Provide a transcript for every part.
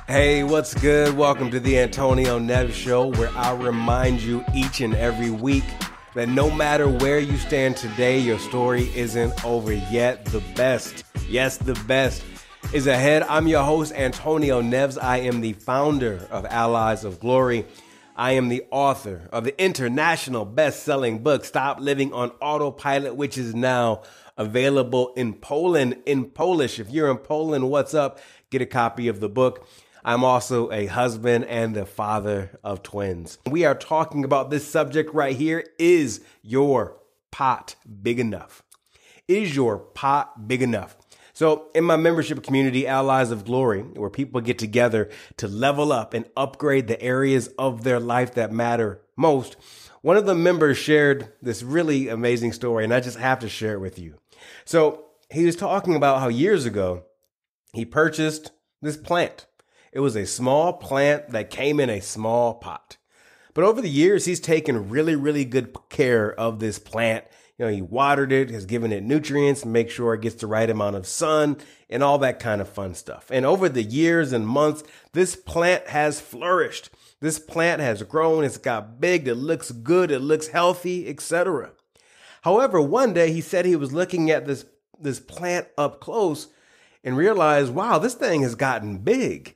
Hey, what's good? Welcome to the Antonio Neves Show, where I remind you each and every week that no matter where you stand today, your story isn't over yet. The best, yes, the best is ahead. I'm your host, Antonio Neves. I am the founder of Allies of Glory. I am the author of the international best-selling book, Stop Living on Autopilot, which is now available in Poland, in Polish. If you're in Poland, what's up? Get a copy of the book. I'm also a husband and the father of twins. We are talking about this subject right here. Is your pot big enough? Is your pot big enough? So in my membership community, Allies of Glory, where people get together to level up and upgrade the areas of their life that matter most, one of the members shared this really amazing story, and I just have to share it with you. So he was talking about how years ago, he purchased this plant. It was a small plant that came in a small pot. But over the years, he's taken really, really good care of this plant. You know, he watered it, has given it nutrients, make sure it gets the right amount of sun and all that kind of fun stuff. And over the years and months, this plant has flourished. This plant has grown. It's got big. It looks good. It looks healthy, etc. However, one day he said he was looking at this plant up close and realized, wow, this thing has gotten big.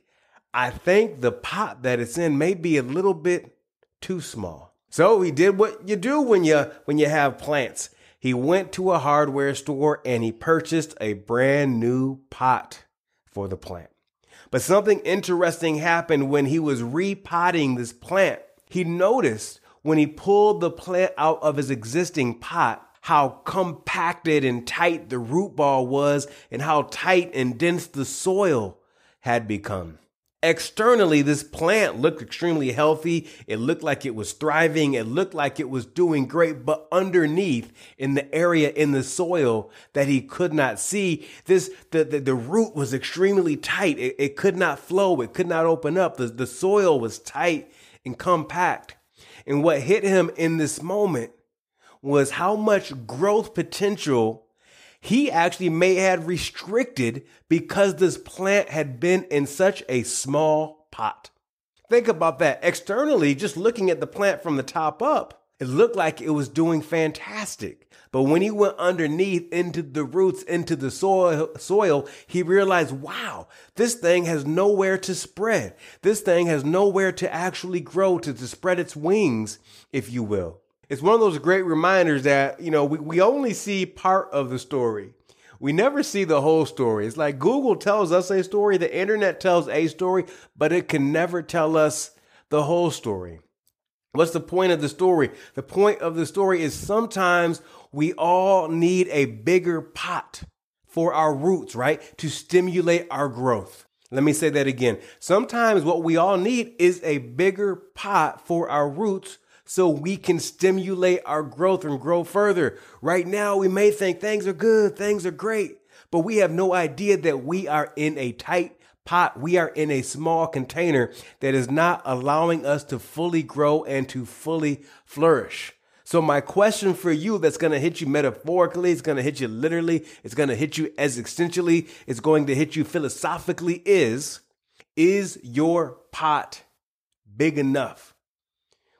I think the pot that it's in may be a little bit too small. So he did what you do when you have plants. He went to a hardware store and he purchased a brand new pot for the plant. But something interesting happened when he was repotting this plant. He noticed when he pulled the plant out of his existing pot, how compacted and tight the root ball was and how tight and dense the soil had become. Externally, this plant looked extremely healthy. It looked like it was thriving. It looked like it was doing great. But underneath, in the area in the soil that he could not see, the root was extremely tight. It could not flow. It could not open up. The soil was tight and compact. And what hit him in this moment was how much growth potential he actually may have restricted because this plant had been in such a small pot. Think about that. Externally, just looking at the plant from the top up, it looked like it was doing fantastic. But when he went underneath into the roots, into the soil, he realized, wow, this thing has nowhere to spread. This thing has nowhere to actually grow, to spread its wings, if you will. It's one of those great reminders that, we only see part of the story. We never see the whole story. It's like Google tells us a story, the internet tells a story, but it can never tell us the whole story. What's the point of the story? The point of the story is sometimes we all need a bigger pot for our roots, right? To stimulate our growth. Let me say that again. Sometimes what we all need is a bigger pot for our roots so we can stimulate our growth and grow further. Right now, we may think things are good, things are great, but we have no idea that we are in a tight pot. We are in a small container that is not allowing us to fully grow and to fully flourish. So my question for you that's going to hit you metaphorically, it's going to hit you literally, it's going to hit you existentially, it's going to hit you philosophically is your pot big enough?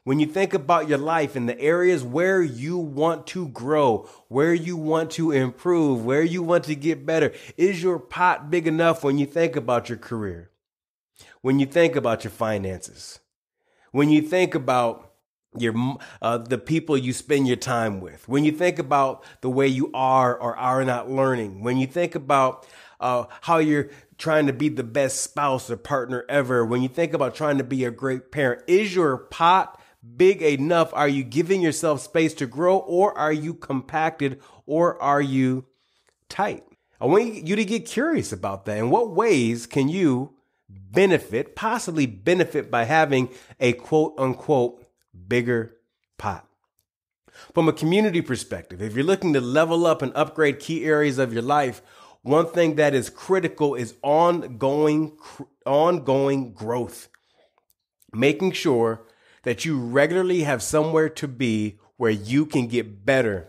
When you think about your life and the areas where you want to grow, where you want to improve, where you want to get better, is your pot big enough when you think about your career? When you think about your finances? When you think about the people you spend your time with? When you think about the way you are or are not learning? When you think about how you're trying to be the best spouse or partner ever? When you think about trying to be a great parent, is your pot big enough? Are you giving yourself space to grow, or are you compacted, or are you tight? I want you to get curious about that. In what ways can you possibly benefit by having a quote unquote bigger pot? From a community perspective, if you're looking to level up and upgrade key areas of your life, one thing that is critical is ongoing growth. Making sure that you regularly have somewhere to be where you can get better,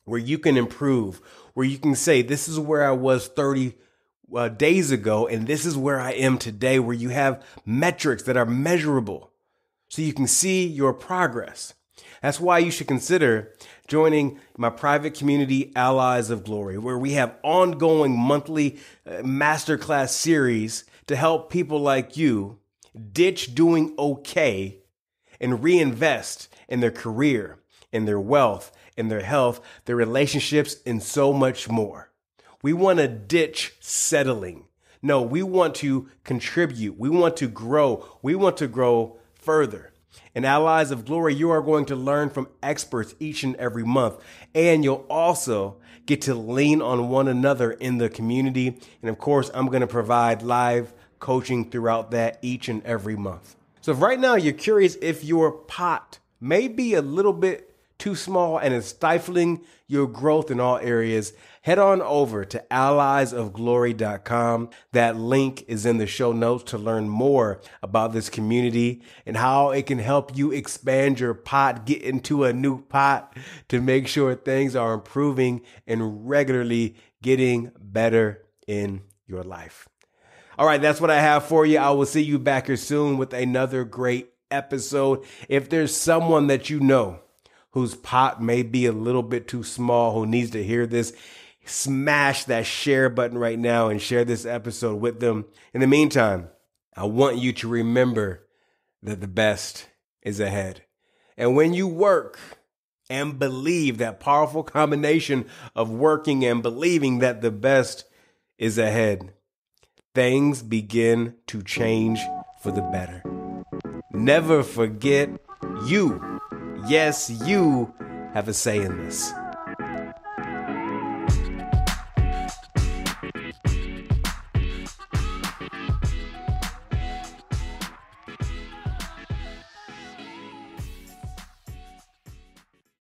where you can improve, where you can say, this is where I was 30 days ago, and this is where I am today, where you have metrics that are measurable so you can see your progress. That's why you should consider joining my private community, Allies of Glory, where we have ongoing monthly masterclass series to help people like you ditch doing okay and reinvest in their career, in their wealth, in their health, their relationships, and so much more. We want to ditch settling. No, we want to contribute. We want to grow. We want to grow further. In Allies of Glory, you are going to learn from experts each and every month, and you'll also get to lean on one another in the community. And of course, I'm going to provide live coaching throughout that each and every month. So if right now you're curious if your pot may be a little bit too small and is stifling your growth in all areas, head on over to alliesofglory.com. That link is in the show notes to learn more about this community and how it can help you expand your pot, get into a new pot to make sure things are improving and regularly getting better in your life. All right, that's what I have for you. I will see you back here soon with another great episode. If there's someone that you know whose pot may be a little bit too small, who needs to hear this, smash that share button right now and share this episode with them. In the meantime, I want you to remember that the best is ahead. And when you work and believe, that powerful combination of working and believing that the best is ahead, things begin to change for the better. Never forget, you, yes, you have a say in this.